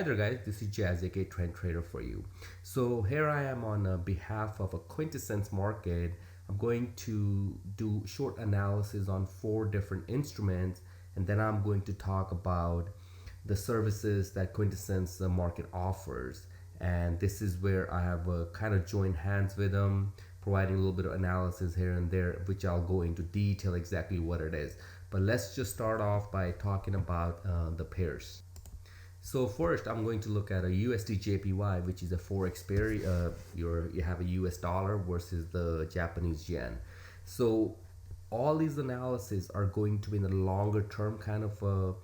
there guys, this is Jazz aka Trend Trader for you. So here I am on behalf of a quintessence market. I'm going to do short analysis on 4 different instruments, and then I'm going to talk about the services that quintessence market offers. And this is where I have kind of joined hands with them, providing a little bit of analysis here and there, which I'll go into detail exactly what it is. But let's just start off by talking about the pairs. So first, I'm going to look at a USD JPY, which is a forex pair. You have a US dollar versus the Japanese yen. So all these analyses are going to be in the longer term kind of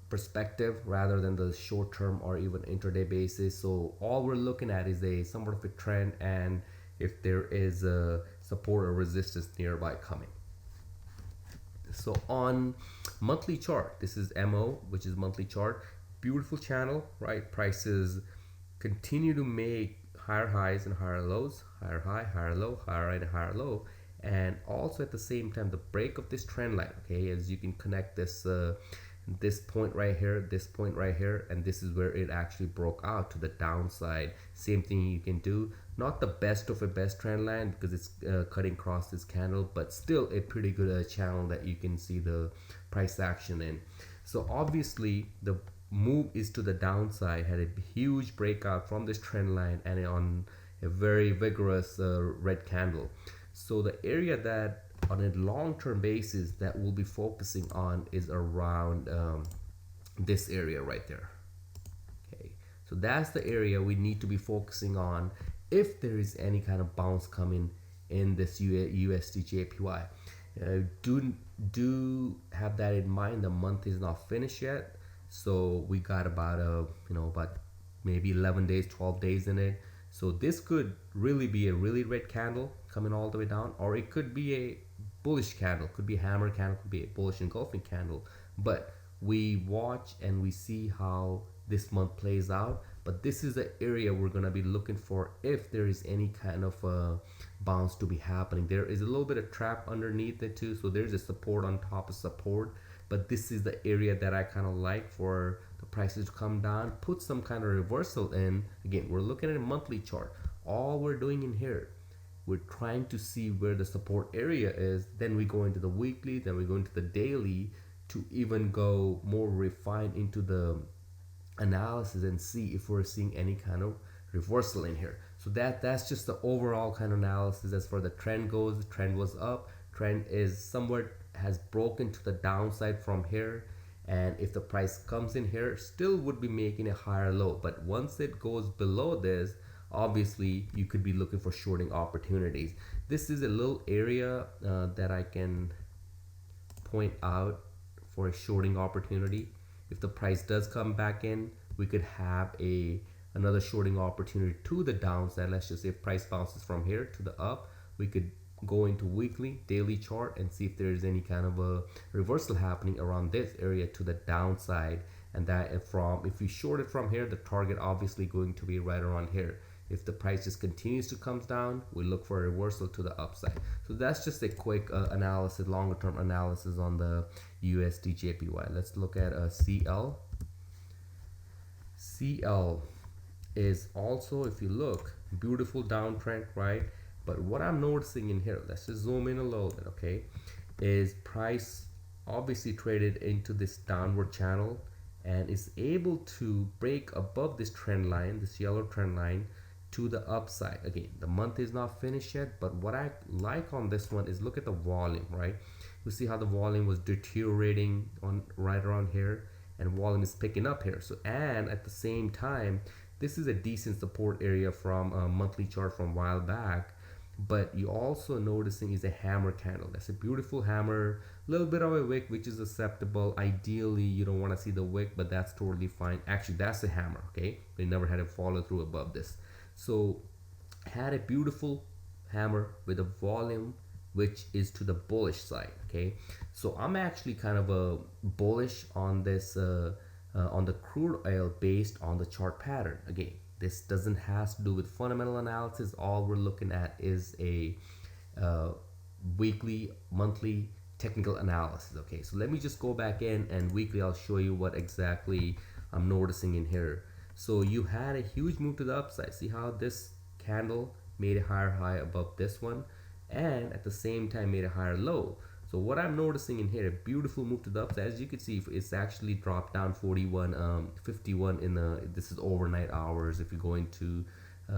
perspective rather than the short term or even intraday basis. So all we're looking at is a somewhat of a trend, and if there is a support or resistance nearby coming. So on monthly chart, this is MO, which is monthly chart. Beautiful channel, right? Prices continue to make higher highs and higher lows, higher high, higher low, higher high and higher low. And also at the same time, the break of this trend line, okay, as you can connect this point right here, this point right here, and this is where it actually broke out to the downside. Same thing you can do, not the best of a best trend line because it's cutting across this candle, but still a pretty good channel that you can see the price action in. So obviously the move is to the downside, had a huge breakout from this trend line and on a very vigorous red candle. So the area that on a long-term basis that we'll be focusing on is around this area right there. Okay, so that's the area we need to be focusing on if there is any kind of bounce coming in this USD JPY. Do have that in mind. The month is not finished yet, so we got about about maybe 11 days, 12 days in it. So this could really be a really red candle coming all the way down, or it could be a bullish candle, could be a hammer candle, could be a bullish engulfing candle. But we watch and we see how this month plays out. But this is the area we're going to be looking for if there is any kind of bounce to be happening. There is a little bit of trap underneath it too, so there's a support on top of support. But this is the area that I kind of like for the prices to come down, put some kind of reversal in. Again, we're looking at a monthly chart. All we're doing in here, we're trying to see where the support area is. Then we go into the weekly, then we go into the daily to even go more refined into the analysis and see if we're seeing any kind of reversal in here. So that's just the overall kind of analysis. As for the trend goes, the trend was up, trend is somewhat has broken to the downside from here, and if the price comes in here, still would be making a higher low. But once it goes below this, obviously you could be looking for shorting opportunities. This is a little area that I can point out for a shorting opportunity. If the price does come back in, we could have another shorting opportunity to the downside. Let's just say if price bounces from here to the up, we could go into weekly, daily chart and see if there's any kind of a reversal happening around this area to the downside. And that if we short it from here, the target obviously going to be right around here. If the price just continues to come down, we look for a reversal to the upside. So that's just a quick analysis, longer term analysis on the USD JPY. Let's look at CL. CL is also, if you look, beautiful downtrend, right? But what I'm noticing in here, let's just zoom in a little bit, okay, is price obviously traded into this downward channel and is able to break above this trend line, this yellow trend line, to the upside. Again, the month is not finished yet, but what I like on this one is look at the volume, right? You see how the volume was deteriorating on right around here, and volume is picking up here. So, and at the same time, this is a decent support area from a monthly chart from a while back. But you also noticing is a hammer candle. That's a beautiful hammer, a little bit of a wick which is acceptable. Ideally you don't want to see the wick, but that's totally fine. Actually, that's a hammer, okay? They never had a follow through above this. So had a beautiful hammer with a volume which is to the bullish side, okay? So I'm actually kind of a bullish on this on the crude oil based on the chart pattern. Again, this doesn't have to do with fundamental analysis. All we're looking at is a weekly, monthly technical analysis. Okay, so let me just go back in, and weekly I'll show you what exactly I'm noticing in here. So you had a huge move to the upside. See how this candle made a higher high above this one, and at the same time made a higher low. So what I'm noticing in here, a beautiful move to the upside. As you can see, it's actually dropped down 41, 51 in the, this is overnight hours. If you go into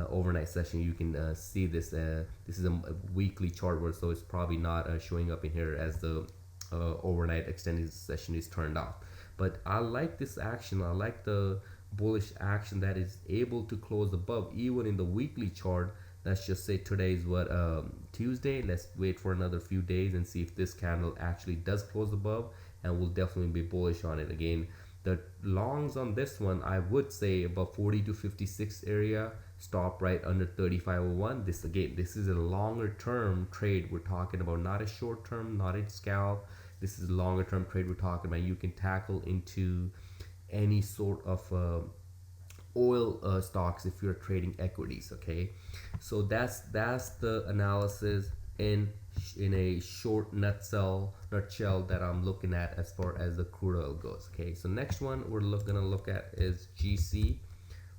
overnight session, you can see this. This is a weekly chart where, so it's probably not showing up in here as the overnight extended session is turned off. But I like this action. I like the bullish action that is able to close above even in the weekly chart. Let's just say today is what, Tuesday. Let's wait for another few days and see if this candle actually does close above, and we'll definitely be bullish on it again. The longs on this one, I would say about 40 to 56 area, stop right under 3501. This again, this is a longer term trade we're talking about, not a short term, not a scalp. This is a longer term trade we're talking about. You can tackle into any sort of oil stocks if you're trading equities. Okay, so that's the analysis in a short nutshell that I'm looking at as far as the crude oil goes. Okay, so next one we're gonna look at is GC,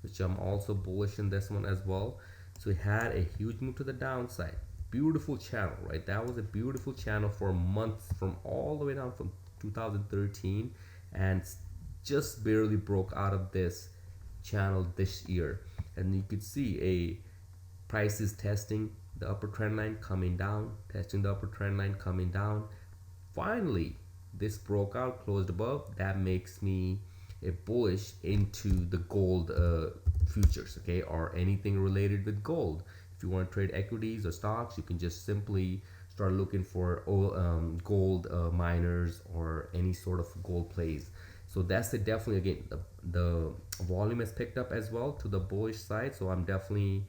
which I'm also bullish in this one as well. So we had a huge move to the downside, beautiful channel, right? That was a beautiful channel for months, from all the way down from 2013, and just barely broke out of this channel this year. And you could see a prices testing the upper trend line, coming down, testing the upper trend line, coming down. Finally this broke out, closed above. That makes me a bullish into the gold futures, okay, or anything related with gold. If you want to trade equities or stocks, you can just simply start looking for oil, gold miners or any sort of gold plays. So that's the, definitely again, the volume has picked up as well to the bullish side, so I'm definitely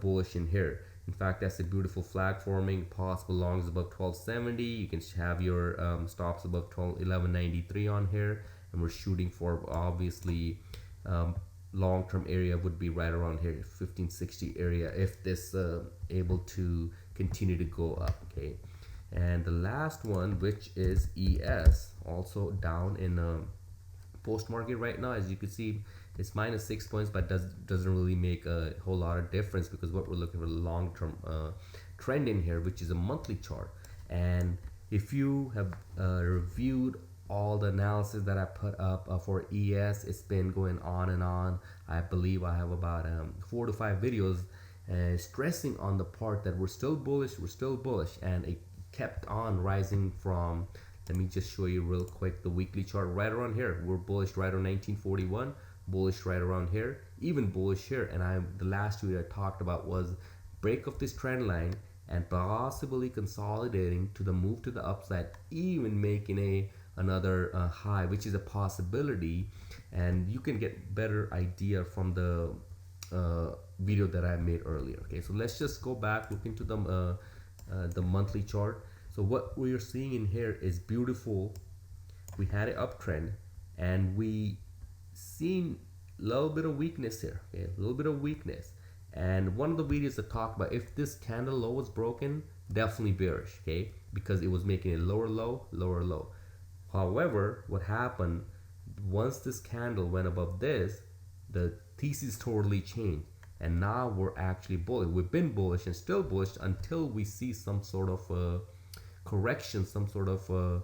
bullish in here. In fact, that's a beautiful flag forming, possible longs above 1270. You can have your stops above 1193 on here, and we're shooting for, obviously, long-term area would be right around here, 1560 area, if this able to continue to go up. Okay, and the last one, which is ES, also down in post market right now. As you can see, it's minus 6 points, but doesn't really make a whole lot of difference, because what we're looking for, the long-term trend in here, which is a monthly chart. And if you have reviewed all the analysis that I put up for ES, it's been going on and on. I believe I have about 4 to 5 videos stressing on the part that we're still bullish, and it kept on rising from, let me just show you real quick the weekly chart right around here. We're bullish right on 1941, bullish right around here, even bullish here. And the last video I talked about was break of this trend line and possibly consolidating to the move to the upside, even making another high, which is a possibility. And you can get better idea from the video that I made earlier. Okay, so let's just go back, look into the monthly chart. So what we're seeing in here is beautiful. We had an uptrend, and we seen a little bit of weakness here. Okay, a little bit of weakness. And one of the videos that talked about, if this candle low was broken, definitely bearish. Okay, because it was making a lower low, lower low. However, what happened once this candle went above this, the thesis totally changed, and now we're actually bullish. We've been bullish and still bullish until we see some sort of correction, some sort of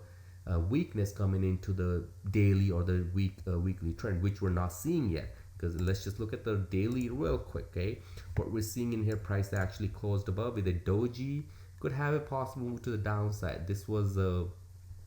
weakness coming into the daily or the weekly trend, which we're not seeing yet. Because let's just look at the daily real quick. Okay, what we're seeing in here, price actually closed above with a doji, could have a possible move to the downside. This was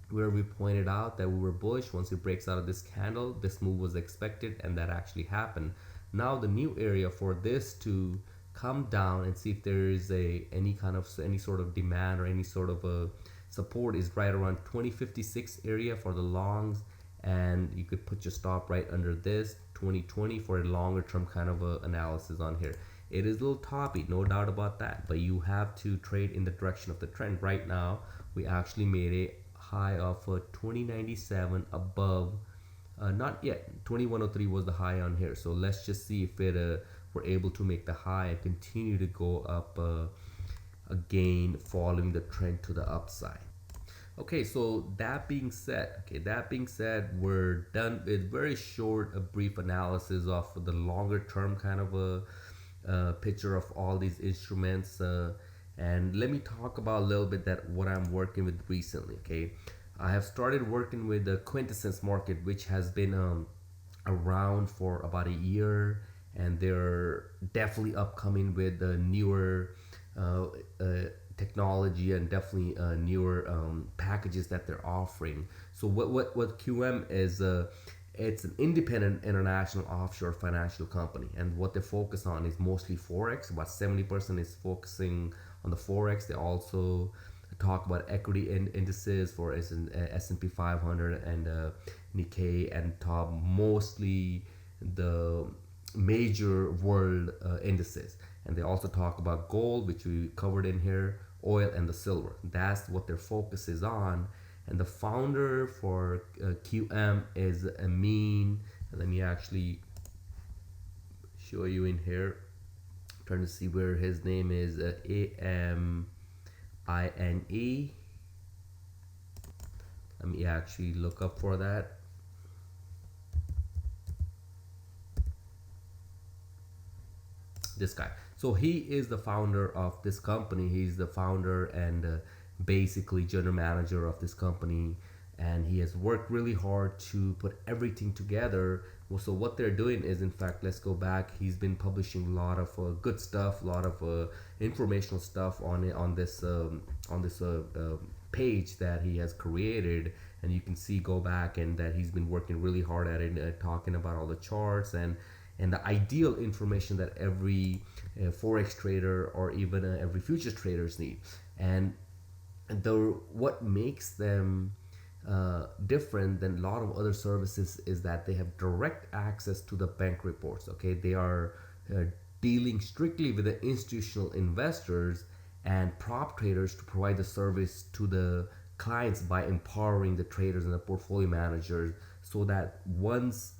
where we pointed out that we were bullish. Once it breaks out of this candle, this move was expected, and that actually happened. Now the new area for this to come down and see if there is any sort of demand or any sort of a support is right around 2056 area for the longs, and you could put your stop right under this 2020 for a longer term kind of a analysis on here. It is a little toppy, no doubt about that, but you have to trade in the direction of the trend. Right now we actually made a high of 2097 above, not yet, 2103 was the high on here. So let's just see if we're able to make the high and continue to go up again, following the trend to the upside. Okay, so that being said, we're done with very short, a brief analysis of the longer term kind of a picture of all these instruments. And let me talk about a little bit that what I'm working with recently. Okay, I have started working with the quintessence market, which has been around for about a year, and they're definitely upcoming with the newer uh, uh, technology and definitely newer packages that they're offering. So what QM is, it's an independent international offshore financial company, and what they focus on is mostly forex. About 70% is focusing on the forex. They also talk about equity indices for S&P 500 and Nikkei, and top mostly the major world indices. And they also talk about gold, which we covered in here, oil, and the silver. That's what their focus is on. And the founder for QM is Amin. Let me actually show you in here. I'm trying to see where his name is. AMINE. Let me actually look up for that. This guy. So he is the founder of this company. He's the founder and basically general manager of this company, and he has worked really hard to put everything together. Well, so what they're doing is, in fact, let's go back. He's been publishing a lot of good stuff, a lot of informational stuff on this page that he has created, and you can see go back and that he's been working really hard at it, talking about all the charts and the ideal information that every forex trader or even every futures traders need. And the what makes them different than a lot of other services is that they have direct access to the bank reports. Okay, they are dealing strictly with the institutional investors and prop traders to provide the service to the clients by empowering the traders and the portfolio managers, so that once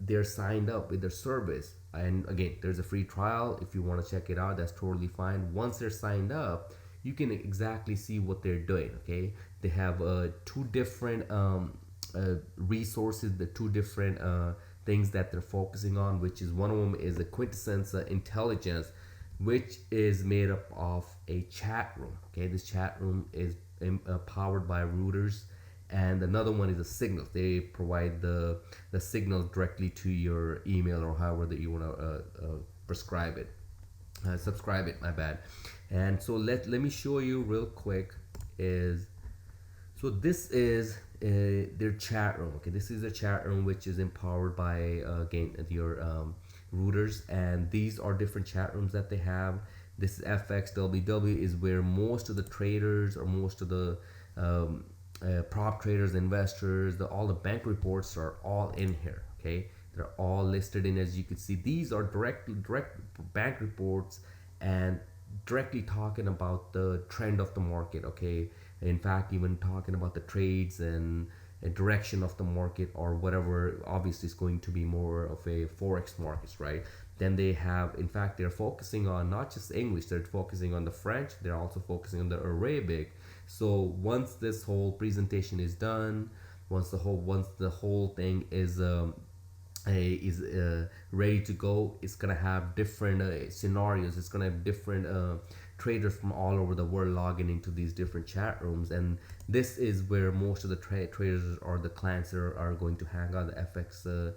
they're signed up with their service, and again, there's a free trial. If you want to check it out, that's totally fine. Once they're signed up, you can exactly see what they're doing. Okay, they have two different resources, the two different things that they're focusing on, which is one of them is a quintessence intelligence, which is made up of a chat room. Okay, this chat room is powered by routers, and another one is a signal. They provide the signal directly to your email or however that you want to prescribe it, subscribe it. My bad. And so let me show you real quick. Is so this is their chat room. Okay, this is a chat room which is empowered by again your routers, and these are different chat rooms that they have. This is FXWW is where most of the traders or most of the prop traders, investors, all the bank reports are all in here. Okay, they're all listed in, as you can see. These are direct bank reports and directly talking about the trend of the market. Okay, in fact, even talking about the trades and a direction of the market or whatever. Obviously, it's going to be more of a forex markets, right? Then they have, in fact, they're focusing on not just English. They're focusing on the French. They're also focusing on the Arabic. So once this whole presentation is done, once the whole thing is ready to go, it's gonna have different scenarios. It's gonna have different traders from all over the world logging into these different chat rooms, and this is where most of the traders or the clients are going to hang out. The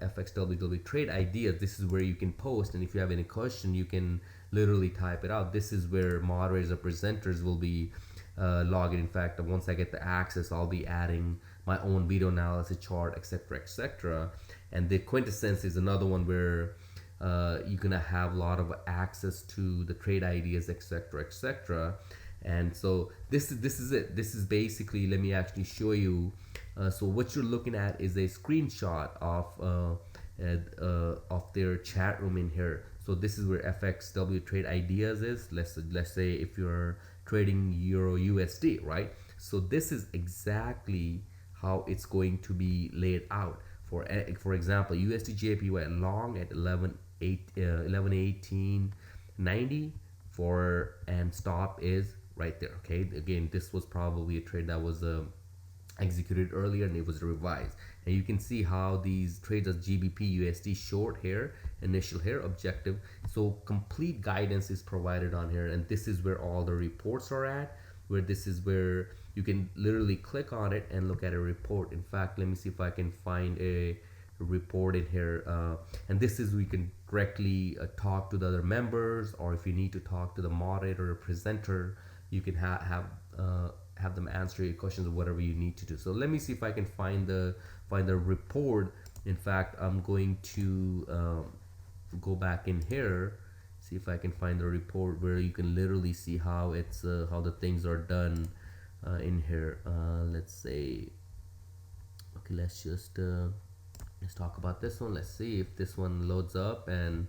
FXWW trade ideas. This is where you can post, and if you have any question, you can literally type it out. This is where moderators or presenters will be logging. In fact, once I get the access, I'll be adding my own video analysis chart, etc., etc. And the quintessence is another one where you're gonna have a lot of access to the trade ideas, etc., etc. And so this is it. This is basically, let me actually show you. So what you're looking at is a screenshot of their chat room in here. So this is where FXW trade ideas is. Let's say if you're trading Euro USD, right? So this is exactly how it's going to be laid out. For example, USD JPY long at 11.1890 for, and stop is right there. Okay, again, this was probably a trade that was executed earlier and it was revised, and you can see how these trades as GBP USD short here, initial here, objective. So complete guidance is provided on here, and this is where all the reports are at, where this is where you can literally click on it and look at a report. In fact, let me see if I can find a report in here, and this is we can directly talk to the other members, or if you need to talk to the moderator or presenter, you can have them answer your questions or whatever you need to do. So let me see if I can find the report. In fact, I'm going to go back in here, see if I can find the report where you can literally see how it's how the things are done in here. Let's say, okay, let's talk about this one. Let's see if this one loads up. And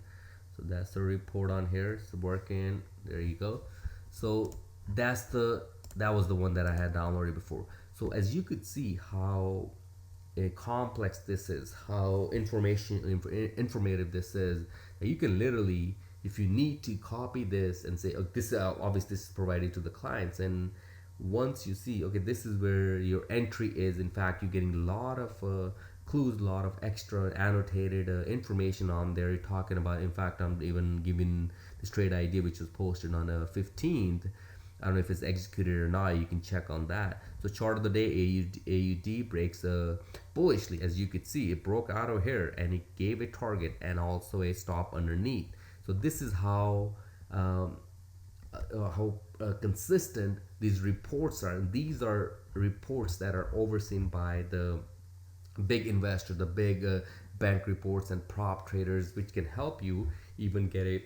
so that's the report on here. It's working. There you go. So that was the one that I had downloaded before. So as you could see how complex this is, how informative this is, that you can literally, if you need to copy this and say, oh, this obviously this is provided to the clients, and once you see, okay, this is where your entry is, in fact you're getting a lot of clues, a lot of extra annotated information on there. You're talking about, in fact, I'm even giving this trade idea which was posted on the 15th. I don't know if it's executed or not. You can check on that. So chart of the day, AUD breaks bullishly. As you could see, it broke out of here and it gave a target and also a stop underneath. So this is how consistent these reports are. And these are reports that are overseen by the big investor, the big bank reports and prop traders, which can help you even get a,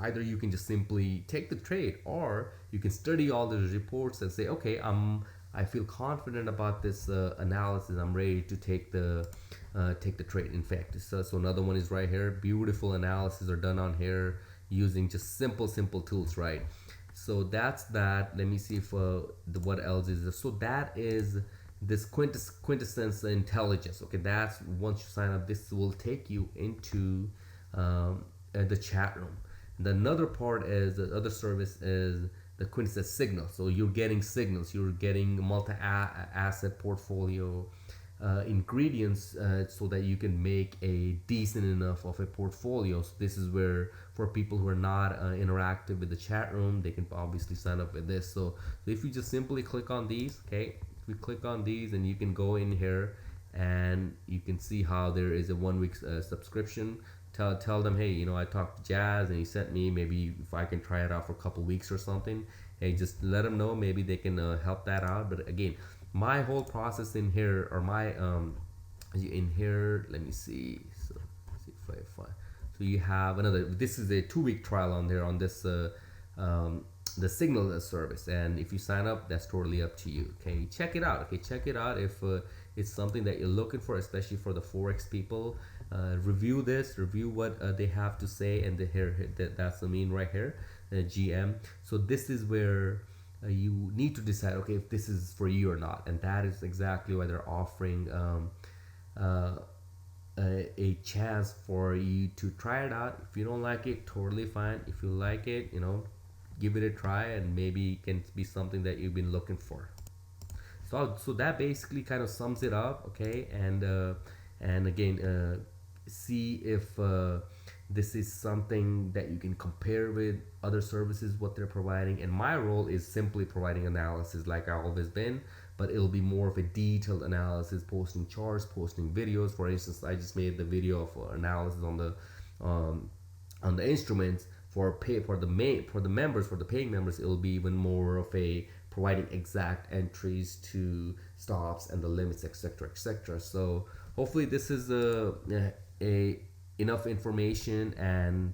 either you can just simply take the trade, or you can study all the reports and say, okay, I feel confident about this analysis, I'm ready to take the trade. In fact, so another one is right here. Beautiful analysis are done on here using just simple tools, right? So that's that. Let me see if what else is this. So that is this quintessence intelligence. Okay, that's, once you sign up, this will take you into the chat room. The another part is, the other service is the quintessence signal. So you're getting signals, you're getting multi-asset portfolio ingredients so that you can make a decent enough of a portfolio. So this is where, for people who are not interactive with the chat room, they can obviously sign up with this. So if you just simply click on these, okay, if you click on these, and you can go in here and you can see how there is a 1 week subscription. Tell them, hey, I talked to Jazz and he sent me, maybe if I can try it out for a couple weeks or something. Hey, just let them know, maybe they can help that out. But again, my whole process in here, or my in here, let me see. So let's see if I find. So you have another. This is a 2 week trial on there on this the signal service, and if you sign up, that's totally up to you. Okay, check it out. Okay, check it out if it's something that you're looking for, especially for the forex people. Review this, review what they have to say, and that's the mean right here, GM. So this is where you need to decide, okay, if this is for you or not, and that is exactly why they're offering a chance for you to try it out. If you don't like it, totally fine. If you like it, give it a try, and maybe it can be something that you've been looking for. So that basically kind of sums it up, okay? And again, see if this is something that you can compare with other services, what they're providing. And my role is simply providing analysis like I've always been, but it'll be more of a detailed analysis, posting charts, posting videos. For instance, I just made the video of analysis on the instruments for the members, for the paying members. It'll be even more of a providing exact entries to stops and the limits, etc. So hopefully this is a enough information, and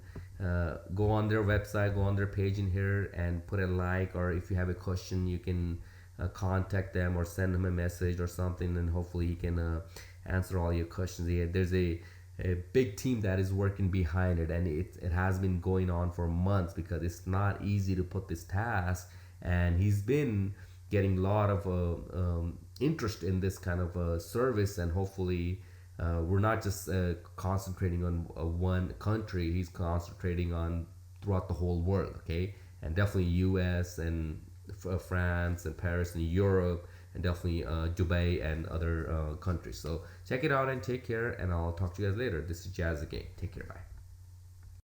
go on their website, go on their page in here and put a like, or if you have a question, you can contact them or send them a message or something, and hopefully he can answer all your questions. Yeah, there's a big team that is working behind it, and it has been going on for months, because it's not easy to put this task, and he's been getting a lot of interest in this kind of service, and hopefully we're not just concentrating on one country. He's concentrating on throughout the whole world, okay, and definitely US and France and Paris and Europe, and definitely Dubai and other countries. So check it out and take care. And I'll talk to you guys later. This is Jazz again. Take care. Bye.